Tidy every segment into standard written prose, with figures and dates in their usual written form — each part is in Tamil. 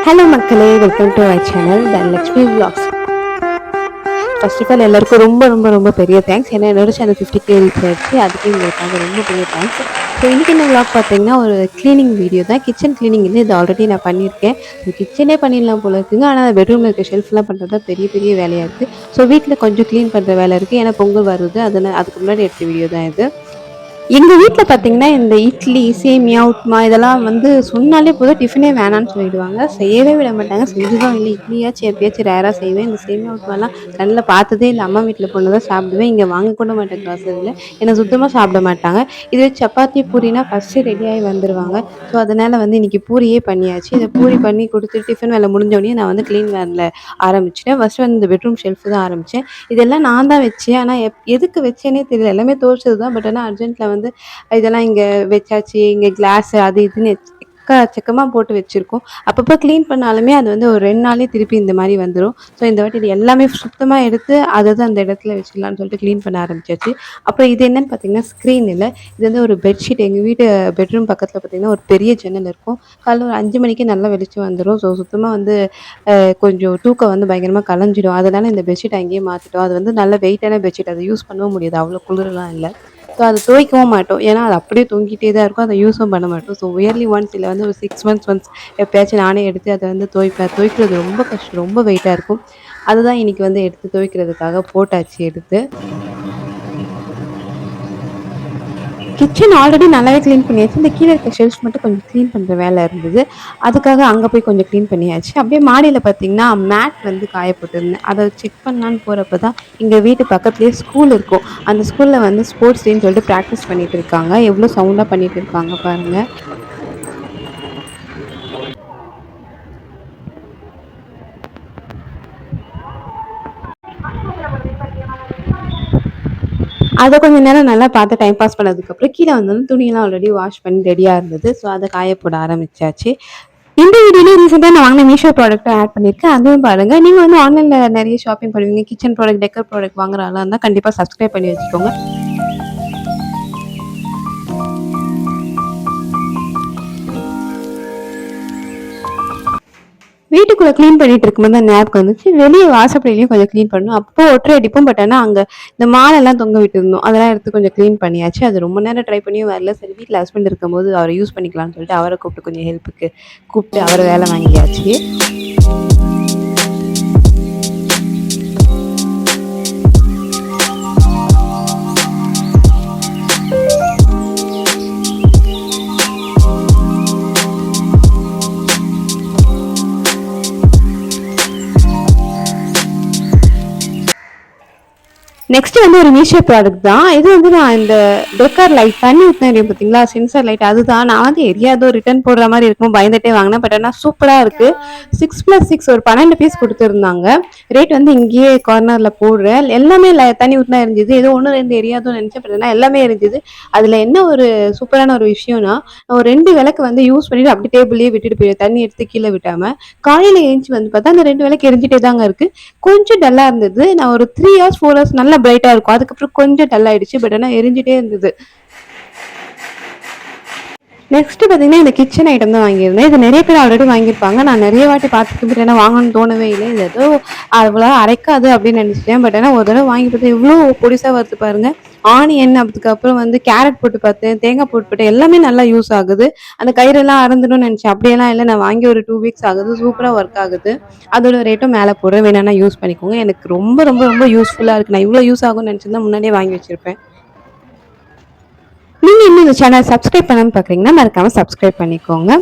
ஹலோ மக்களே, welcome to my channel Dhanalakshmi vlogs. First of all எல்லாருக்கும் ரொம்ப ரொம்ப ரொம்ப பெரிய தேங்க்ஸ். ஏன்னா என்னோட சேனல் 50K ரீச் ஆயிடுச்சு. அதுக்கு உங்களுக்காக ரொம்ப பெரிய தேங்க்ஸ். ஸோ இன்றைக்கி என்ன vlog பார்த்தீங்கன்னா ஒரு க்ளீனிங் வீடியோ தான். கிச்சன் க்ளீனிங் இது ஆல்ரெடி நான் பண்ணியிருக்கேன். கிச்சனே பண்ணிடலாம் போல இருக்குங்க. ஆனால் பெட்ரூமில் இருக்க ஷெல்ஃப்லாம் பண்ணுறது தான் பெரிய பெரிய வேலையாக இருக்குது. ஸோ வீட்டில் கொஞ்சம் க்ளீன் பண்ணுற வேலை இருக்குது. ஏன்னா பொங்கல் வருது, அதனால் அதுக்கு முன்னாடி எடுத்த வீடியோ தான் இது. எங்க வீட்ல பார்த்தீங்கன்னா, இந்த இட்லி, சேமியா, உப்புமா இதெல்லாம் வந்து சொன்னாலே போதும் டிஃபனே வேணான்னு சொல்லிடுவாங்க. செய்யவே விட மாட்டாங்க. செஞ்சுதான் இல்லை. இட்லியாச்சும் எப்பயாச்சும் ரேரா செய்வேன். இந்த சேமியா, உப்புமாலாம் கண்ணுல பார்த்ததே இல்ல. அம்மா வீட்ல போனா தான் சாப்பிடுவேன். இங்க வாங்க கூட மாட்டேன் கிராசரில. ஏன்னா சுத்தமா சாப்பிட மாட்டாங்க. இதுவே சப்பாத்தி, பூரினா ஃபர்ஸ்ட்டு ரெடியாகி வந்துருவாங்க. ஸோ அதனால வந்து இன்னைக்கு பூரியே பண்ணியாச்சு. இத பூரி பண்ணி கொடுத்து டிஃபன் வேலை முடிஞ்சோடனே நான் வந்து க்ளீன் வேலை ஆரம்பிச்சுட்டேன். ஃபர்ஸ்ட்டு வந்து இந்த பெட்ரூம் ஷெல்ஃப் தான் ஆரம்பிச்சேன். இதெல்லாம் நான் தான் வச்சேன். ஆனா எதுக்கு வச்சேன்னே தெரியல. எல்லாமே துவைச்சது தான். பட் ஆனா அர்ஜென்ட்ல வந்து இதெல்லாம் இங்க வச்சாச்சு. இங்க கிளாஸ் அது இதுன்னு எக்கச்சக்கமா போட்டு வச்சிருக்கோம். அப்பப்போ க்ளீன் பண்ணாலுமே அது வந்து ஒரு 2 நாள்லயே திருப்பி இந்த மாரி வந்துரும். ஸோ இந்த வாட்டி இது எல்லாமே சுத்தமா எடுத்து அதது அந்த இடத்துல வச்சிடலான்னு சொல்லிட்டு க்ளீன் பண்ண ஆரம்பிச்சாச்சு. அப்புறம் இது என்னன்னு பார்த்தீங்கன்னா, ஸ்க்ரீன் இல்ல. இது வந்து ஒரு பெட்ஷீட். எங்க வீட்டு பெட்ரூம் பக்கத்துல பார்த்தீங்கன்னா, ஒரு பெரிய ஜன்னல் இருக்கும். காலைல ஒரு 5 மணிக்கே நல்லா வெளிச்சம் வந்துரும். ஸோ சுத்தமா வந்து கொஞ்சம் தூக்கம் வந்து பயங்கரமா கலைஞ்சிடும். அதனால இந்த பெட்ஷீட் அங்கேயே மாத்திட்டோம். அது வந்து நல்ல வெயிட்டான பெட்ஷீட். அத யூஸ் பண்ணவும் முடியாது. அவ்வளோ குளிரெல்லாம் இல்ல. ஸோ அத துவைக்கவும் மாட்டோம். ஏன்னா அது அப்படியே தொங்கிட்டே தான் இருக்கும். அத யூஸும் பண்ண மாட்டோம். ஸோ இயர்லி ஒன்ஸ் இல்ல வந்து ஒரு 6 மந்த்ஸ் ஒன்ஸ் எப்பயாச்சும் நானே எடுத்து அத வந்து துவைப்பேன். துவைக்கிறது ரொம்ப கஷ்டம். ரொம்ப வெயிட்டா இருக்கும். அதுதான் இன்னைக்கு வந்து எடுத்து துவைக்கிறதுக்காக போட்டாச்சு எடுத்து. கிச்சன் ஆல்ரெடி நல்லாவே க்ளீன் பண்ணியாச்சு. இந்த கீழ இருக்க ஷெல்ஃப்ஸ் மட்டும் கொஞ்சம் க்ளீன் பண்ற வேலை இருந்தது. அதுக்காக அங்க போய் கொஞ்சம் க்ளீன் பண்ணியாச்சு. அப்படியே மாடியில பார்த்தீங்கன்னா, மேட் வந்து காய போட்டிருந்தேன். அத செக் பண்ணலான்னு போறப்ப தான் எங்க வீட்டு பக்கத்துலயே ஸ்கூல் இருக்கும். அந்த ஸ்கூல்ல வந்து ஸ்போர்ட்ஸ் டேன்னு சொல்லிட்டு பிராக்டிஸ் பண்ணிட்டு இருக்காங்க. எவ்வளோ சவுண்டா பண்ணிட்டு இருக்காங்க பாருங்க. அத கொஞ்ச நேரம் நல்லா பார்த்து டைம் பாஸ் பண்ணதுக்கப்புறம் கீழ வந்தோனே துணியெல்லாம் ஆல்ரெடி வாஷ் பண்ணி ரெடியா இருந்தது. ஸோ அத காய போட ஆரம்பிச்சாச்சு. இந்த வீடியோலயே ரீசெண்டா நான் வாங்கின மீஷோ ப்ராடக்ட்டும் ஆட் பண்ணியிருக்கேன். அதையும் பாருங்க. நீங்க வந்து ஆன்லைன்ல நெறைய ஷாப்பிங் பண்ணுவீங்க. கிச்சன் ப்ராடக்ட், டெக்கர் ப்ராடக்ட் வாங்குற ஆளா இருந்தா கண்டிப்பா சப்ஸ்கிரைப் பண்ணி வச்சுக்கோங்க. வீட்டுக்குள்ள க்ளீன் பண்ணிட்டு இருக்கும்போது தான் ஞாபகம் வந்துச்சு. வெளிய வாசப்படியிலயும் கொஞ்சம் க்ளீன் பண்ணணும். அப்போ ஒட்டறை அடிப்போம். பட் ஆனா அங்க இந்த மாலைலாம் தொங்க விட்டுருந்தோம். அதெல்லாம் எடுத்து கொஞ்சம் க்ளீன் பண்ணியாச்சு. அது ரொம்ப நேரம் ட்ரை பண்ணியும் வரல. சரி வீட்ல ஹஸ்பண்ட் இருக்கும்போது அவர யூஸ் பண்ணிக்கலாம்னு சொல்லிட்டு அவர கூப்பிட்டு கொஞ்சம் ஹெல்ப்புக்கு கூப்பிட்டு அவர வேலை வாங்கியாச்சு. நெக்ஸ்ட் வந்து ஒரு மீஷோ ப்ராடக்ட் தான். இது வந்து நான் இந்த டெக்கர் லைட் தண்ணி ஊற்றின எரியும் பார்த்தீங்களா, சென்சார் லைட் அதுதான். நான் வந்து எரியாதோ ரிட்டர்ன் போடுற மாதிரி இருக்கும் பயந்துட்டே வாங்கினேன். பட் ஆனால் சூப்பராக இருக்கு. 6+6 ஒரு 12 பீஸ் கொடுத்துருந்தாங்க. ரேட் வந்து இங்கேயே கார்னர்ல போடுறேன். எல்லாமே தண்ணி ஊற்றினா எரிஞ்சுது. ஏதோ ஒன்று ரெண்டு எரியாதோன்னு நினைச்சேன். பட் ஆனால் எல்லாமே எரிஞ்சுது. அதுல என்ன ஒரு சூப்பரான ஒரு விஷயம்னா, நான் ஒரு 2 விளக்கு வந்து யூஸ் பண்ணிட்டு அப்படி டேபிள்லயே விட்டுட்டு போயிடுவேன். தண்ணி எடுத்து கீழே விட்டாம. காலையில எழுந்துச்சு வந்து பார்த்தா அந்த 2 விளக்கு எரிஞ்சிட்டே தாங்க இருக்கு. கொஞ்சம் டல்லா இருந்தது. நான் ஒரு 3 ஹவர்ஸ் 4 ஹவர்ஸ் நல்லா பிரைட்டா இருக்கும். அதுக்கப்புறம் கொஞ்சம் டல் ஆயிடுச்சு. பட் ஆனா எரிஞ்சிட்டே இருந்தது. நெக்ஸ்ட் பார்த்தீங்கன்னா, இந்த கிச்சன் ஐட்டம் தான் வாங்கியிருந்தேன். இது நெறைய பேர் ஆல்ரெடி வாங்கியிருப்பாங்க. நான் நெறைய வாட்டி பார்த்துருக்கேன். பட் ஆனா வாங்கணும்னு தோணவே இல்ல. இது ஏதோ அவ்வளோ அரைக்காது அப்படின்னு நினைச்சிட்டேன். பட் ஆனா ஒரு தடவை வாங்கி பார்த்தா எவ்வளோ பொடிசா வருது பாருங்க. ஆனியன் அதுக்கப்புறம் வந்து கேரட் போட்டு பார்த்தேன். தேங்காய் போட்டு பார்த்தேன். எல்லாமே நல்லா யூஸ் ஆகுது. அந்த கயிறெல்லாம் அறுந்துடும்னு நினைச்சேன். அப்படியெல்லாம் இல்ல. நான் வாங்கி ஒரு 2 வீக்ஸ் ஆகுது. சூப்பரா ஒர்க் ஆகுது. அதோட ரேட்டும் மேல போடுறேன். வேணும்னா யூஸ் பண்ணிக்கோங்க. எனக்கு ரொம்ப ரொம்ப ரொம்ப யூஸ்ஃபுல்லா இருக்கு. நான் இவ்வளோ யூஸ் ஆகும்னு நினைச்சிருந்தா முன்னாடியே வாங்கி வச்சிருப்பேன். நீங்க இன்னும் இந்த சேனல் சப்ஸ்கிரைப் பண்ணாம பாக்குறீங்கன்னா மறக்காம சப்ஸ்கிரைப் பண்ணிக்கோங்க.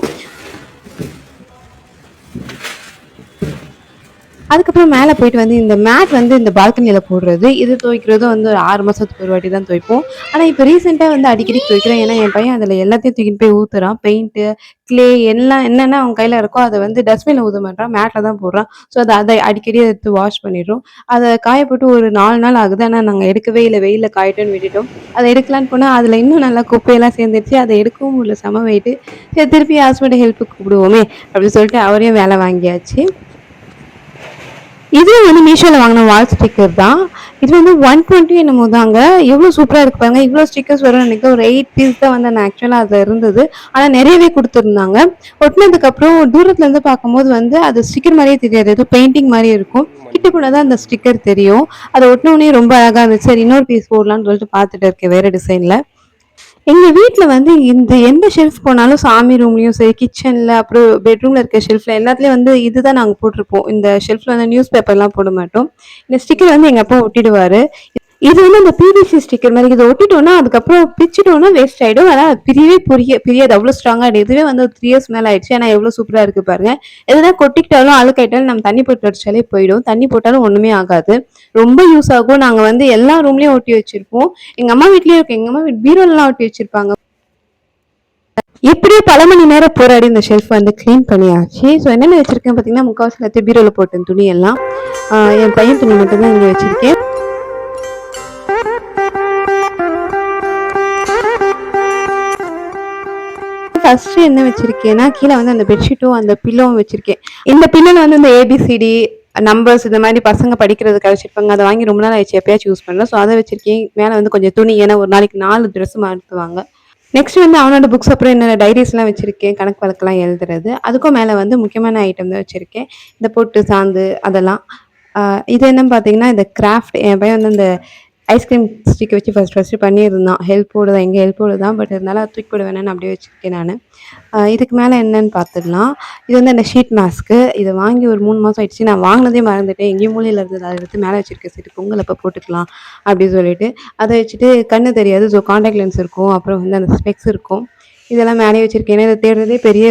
அதுக்கப்புறம் மேலே போயிட்டு வந்து இந்த மேட் வந்து இந்த பால்கனியில் போடுறது, இது துவைக்கிறதும் வந்து ஒரு 6 மாதத்துக்கு ஒரு வாட்டி தான் துவைப்போம். ஆனால் இப்போ ரீசெண்டாக வந்து அடிக்கடி துவைக்கிறேன். ஏன்னா என் பையன் அதில் எல்லாத்தையும் தூக்கிட்டு போய் ஊற்றுறான். பெயிண்ட்டு, க்ளே எல்லாம் என்னென்ன அவன் கையில் இருக்கோ அதை வந்து டஸ்ட்பினில் ஊற்ற மாட்டான், மேட்டில் தான் போடுறான். ஸோ அதை அடிக்கடி எடுத்து வாஷ் பண்ணிடுறோம். அதை காய போட்டு ஒரு 4 நாள் ஆகுது. ஆனால் நாங்கள் எடுக்கவே இல்லை, வெயிலில் காயட்டும்னு விட்டுட்டோம். அதை எடுக்கலான்னு போனால் அதில் இன்னும் நல்லா குப்பையெல்லாம் சேர்ந்துருச்சு. அதை எடுக்கவும் முடியல, செம வெயிட்டு. சரி திருப்பி ஹஸ்பண்ட் ஹெல்ப்புக்கு கூப்பிடுவோமே அப்படின்னு சொல்லிட்டு அவரையும் வேலை வாங்கியாச்சு. இது வந்து மீஷோல வாங்கின வால் ஸ்டிக்கர் தான். இது வந்து 120 என்னமோ தாங்க. எவ்வளோ சூப்பரா இருக்கு பாருங்க. இவ்வளோ ஸ்டிக்கர்ஸ் வரும்னு நினைக்கிறேன். ஒரு 8 பீஸ் தான் வந்து நான் ஆக்சுவலா அதுல இருந்தது. ஆனா நிறையவே குடுத்துருந்தாங்க. ஒட்டுனதுக்கப்புறம் தூரத்துல இருந்து பார்க்கும்போது வந்து அது ஸ்டிக்கர் மாரியே தெரியாது. ஏதோ பெயிண்டிங் மாரி இருக்கும். கிட்ட போனா தான் அந்த ஸ்டிக்கர் தெரியும். அத ஒட்டுனோனே ரொம்ப அழகா இருந்துச்சு. சரி இன்னொரு பீஸ் போடலான்னு சொல்லிட்டு பார்த்துட்டு இருக்கேன் வேற டிசைன்ல. எங்க வீட்ல வந்து இந்த எந்த ஷெல்ஃப் போனாலும் சாமி ரூம்லயும் சரி, கிச்சன்ல, அப்புறம் பெட்ரூம்ல இருக்க ஷெல்ஃப்ல எல்லாத்துலயும் வந்து இதுதான் நாங்க போட்டிருப்போம். இந்த ஷெல்ஃப்ல வந்து நியூஸ் பேப்பர்லாம் போட மாட்டோம். இந்த ஸ்டிக்கர் வந்து எங்க அப்பா ஒட்டிடுவாரு. இது வந்து அந்த பிவிசி ஸ்டிக்கர் மாதிரி இதை ஒட்டிட்டோம்னா அதுக்கப்புறம் பிச்சுட்டோம்னா வேஸ்ட் ஆயிடும். ஆனா பிரியவே பிரியாது அவ்வளவு ஸ்ட்ராங்கா ஆயிடும். இதுவே வந்து ஒரு 3 இயர்ஸ் மேல ஆயிடுச்சு. ஆனா எவ்வளவு சூப்பரா இருக்கு பாருங்க. எதுனா கொட்டிக்கிட்டாலும் அழுக்காயிட்டாலும் நம்ம தண்ணி போட்டு அடிச்சாலே போயிடும். தண்ணி போட்டாலும் ஒண்ணுமே ஆகாது. ரொம்ப யூஸ் ஆகும். நாங்க வந்து எல்லா ரூம்லயும் ஒட்டி வச்சிருப்போம். எங்க அம்மா வீட்லயும் இருக்கு. எங்க அம்மா வீட்டு பீரோல எல்லாம் ஒட்டி வச்சிருப்பாங்க. எப்படியோ பல மணி நேரம் போராடி இந்த ஷெல்ஃப் வந்து கிளீன் பண்ணியாச்சு. ஸோ என்னென்ன வச்சிருக்கேன் பார்த்தீங்கன்னா முக்கால்வாசி எல்லாத்தையும் பீரோல போட்டேன் துணி எல்லாம். என் பையன் துணி மட்டும் தான் இங்கே வச்சிருக்கேன். ஃபர்ஸ்ட் என்ன வச்சிருக்கேன்னா கீழே வந்து அந்த பெட்ஷீட்டும் அந்த பில்லோவும் வச்சிருக்கேன். இந்த பில்லோல வந்து இந்த ஏபிசிடி நம்பர்ஸ் இந்த மாதிரி பசங்க படிக்கிறதுக்கு வச்சிருப்பாங்க. அதை வாங்கி ரொம்ப நாள் ஆயிடுச்சு எப்பயாச்சும் யூஸ் பண்ணல. ஸோ அதை வச்சிருக்கேன். மேலே வந்து கொஞ்சம் துணி, ஏன்னா ஒரு நாளைக்கு 4 ட்ரெஸ் மாற்றுவாங்க. நெக்ஸ்ட் வந்து அவனோட புக்ஸ், அப்புறம் என்னோட டைரிஸ்லாம் வச்சிருக்கேன். கணக்கு வழக்கெல்லாம் எழுதுறது. அதுக்கும் மேலே வந்து முக்கியமான ஐட்டம் தான் வச்சிருக்கேன். இந்த பொட்டு சாந்து அதெல்லாம். இது என்னன்னு பார்த்தீங்கன்னா இந்த கிராஃப்ட். என் பையன் வந்து இந்த ஐஸ்கிரீம் ஸ்டிக் வச்சு ஃபர்ஸ்ட் பண்ணியிருந்தான். ஹெல்ப்போடு தான், எங்கள் ஹெல்ப்போடு தான். பட் இருந்தாலும் அது தூக்கி போட வேணாம்னு அப்படியே வச்சுருக்கேன் நான். இதுக்கு மேலே என்னன்னு பார்த்துடலாம். இது வந்து அந்த ஷீட் மாஸ்க்கு. இதை வாங்கி ஒரு 3 மாதம் ஆயிடுச்சு. நான் வாங்கினதே மறந்துட்டேன். எங்கேயும் மூலையில் இருந்தது. அதை எடுத்து மேலே வச்சிருக்கேன். சரி பொங்கல் அப்போ போட்டுக்கலாம் அப்படின்னு சொல்லிட்டு அதை வச்சுட்டு கண்ணு தெரியாது. ஸோ காண்டாக்ட் லென்ஸ் இருக்கும், அப்புறம் வந்து அந்த ஸ்பெக்ஸ் இருக்கும். இதெல்லாம் மேலேயே வச்சிருக்கேன். ஏன்னா இதை தேடுறதே பெரிய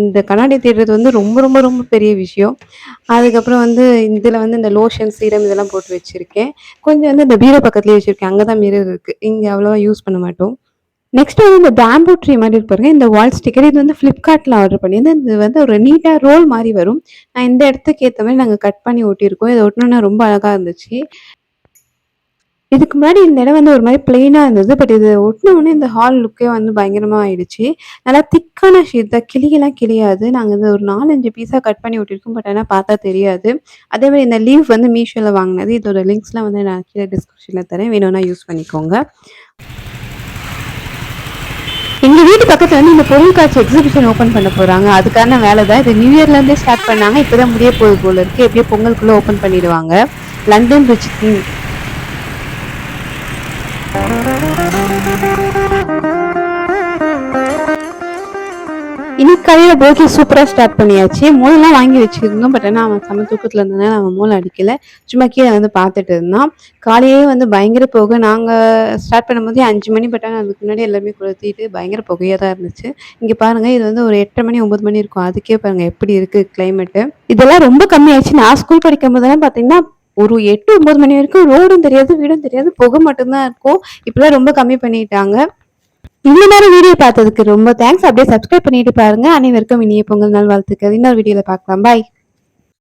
இந்த கண்ணாடி தேடுறது வந்து ரொம்ப ரொம்ப ரொம்ப பெரிய விஷயம். அதுக்கப்புறம் வந்து இதில் வந்து இந்த லோஷன், சீரம் இதெல்லாம் போட்டு வச்சுருக்கேன். கொஞ்சம் வந்து இந்த பீரோ பக்கத்துலேயே வச்சுருக்கேன். அங்கே தான் மிரர் இருக்குது. இங்கே அவ்வளோவா யூஸ் பண்ண மாட்டோம். நெக்ஸ்ட் வந்து இந்த பேம்பூ ட்ரீ மாதிரி பாருங்க. இந்த வால் ஸ்டிக்கர் இது வந்து ஃப்ளிப்கார்ட்டில் ஆர்டர் பண்ணியிருந்தேன். இது வந்து ஒரு நீட்டாக ரோல் மாதிரி வரும். நான் இந்த இடத்துக்கு ஏற்ற மாதிரி நாங்கள் கட் பண்ணி ஒட்டியிருக்கோம். இதை ஒட்டினோன்னா ரொம்ப அழகாக இருந்துச்சு. இதுக்கு முன்னாடி இந்த இடம் வந்து ஒரு மாதிரி பிளெயினாக இருந்தது. பட் இது ஒட்டினோடனே இந்த ஹால் லுக்கே வந்து பயங்கரமாக ஆயிடுச்சு. நல்லா திக்கான ஷீட் தான், கிளியெல்லாம் கிளியாது. நாங்கள் இது ஒரு 4-5 பீஸாக கட் பண்ணி ஒட்டியிருக்கோம். பட் ஆனால் பார்த்தா தெரியாது. அதே மாதிரி இந்த லீவ் வந்து மீஷோவில் வாங்கினது. இதோட லிங்க்ஸ்லாம் வந்து நான் கீழே டிஸ்கிரிப்ஷனில் தரேன், வேணும்னா யூஸ் பண்ணிக்கோங்க. எங்க வீட்டு பக்கத்துல வந்து இந்த பொருள் காட்சி எக்ஸிபிஷன் ஓபன் பண்ண போறாங்க. அதுக்கான வேலை தான். இது நியூ இயர்ல இருந்தே ஸ்டார்ட் பண்ணாங்க. இப்பதான் முடிய போகுது போல இருக்கு. எப்படியோ பொங்கலுக்குள்ள ஓபன் பண்ணிடுவாங்க. London bridge theme. இன்னைக்கு காலையில போக்கி சூப்பரா ஸ்டார்ட் பண்ணியாச்சு. மூளைலாம் வாங்கி வச்சிருந்தோம். பட் ஆனால் அவன் செம தூக்கத்துல இருந்ததுனால அவன் மூளை அடிக்கல. சும்மா கீழே வந்து பார்த்துட்டு இருந்தான். காலையே வந்து பயங்கர புகை. நாங்க ஸ்டார்ட் பண்ணும்போதே 5 மணி. பட் ஆனால் அதுக்கு முன்னாடி எல்லாமே கொளுத்திட்டு பயங்கர புகையா தான் இருந்துச்சு. இங்க பாருங்க, இது வந்து ஒரு 8:30 மணி 9 மணி இருக்கும். அதுக்கே பாருங்க எப்படி இருக்கு கிளைமேட்டு. இதெல்லாம் ரொம்ப கம்மியாயிடுச்சு. நான் ஸ்கூல் படிக்கும் போதெல்லாம் பாத்தீங்கன்னா ஒரு 8 9 மணி வரைக்கும் ரோடும் தெரியாது, வீடும் தெரியாது, புகை மட்டும்தான் இருக்கும். இப்பெல்லாம் ரொம்ப கம்மி பண்ணிட்டாங்க. இவ்வளவு நேரம் வீடியோ பார்த்ததுக்கு ரொம்ப தேங்க்ஸ். அப்படியே சப்ஸ்கிரைப் பண்ணிட்டு பாருங்க. அனைவருக்கும் இனிய பொங்கல் நாள் வாழ்த்துக்கள். இன்னொரு வீடியோல பார்க்கலாம். பாய்.